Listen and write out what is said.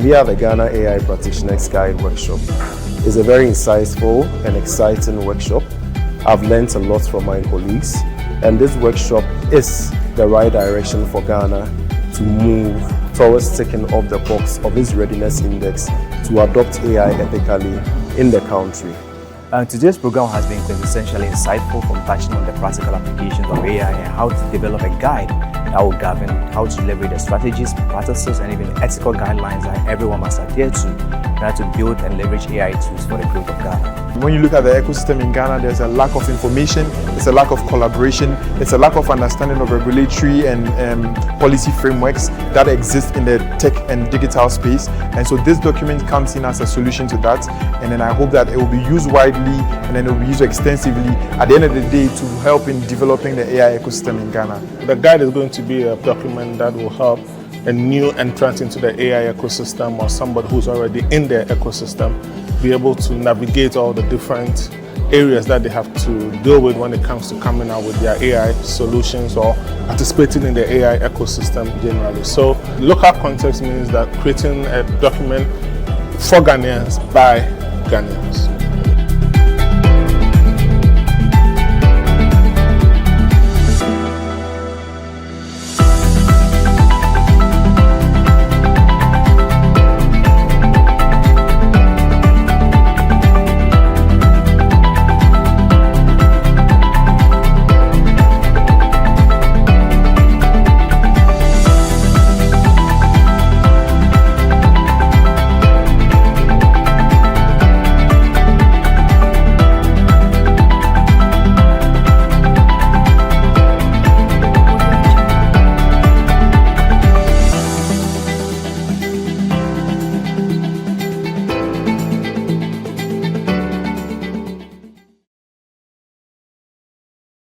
via the Ghana AI Practitioners Guide workshop. It's a very insightful and exciting workshop. I've learned a lot from my colleagues, and this workshop is the right direction for Ghana to move towards ticking off the box of its readiness index to adopt AI ethically in the country. Today's program has been quintessentially insightful, from touching on the practical applications of AI and how to develop a guide that will govern how to leverage the strategies, practices, and even ethical guidelines that everyone must adhere to in order to build and leverage AI tools for the growth of Ghana. When you look at the ecosystem in Ghana, there's a lack of information, there's a lack of collaboration, there's a lack of understanding of regulatory and policy frameworks that exist in the tech and digital space. And so this document comes in as a solution to that. And then I hope that it will be used widely and then it will be used extensively at the end of the day to help in developing the AI ecosystem in Ghana. The guide is going to be a document that will help a new entrant into the AI ecosystem, or somebody who's already in the ecosystem, be able to navigate all the different areas that they have to deal with when it comes to coming out with their AI solutions or participating in the AI ecosystem generally. So local context means that creating a document for Ghanaians by Ghanaians.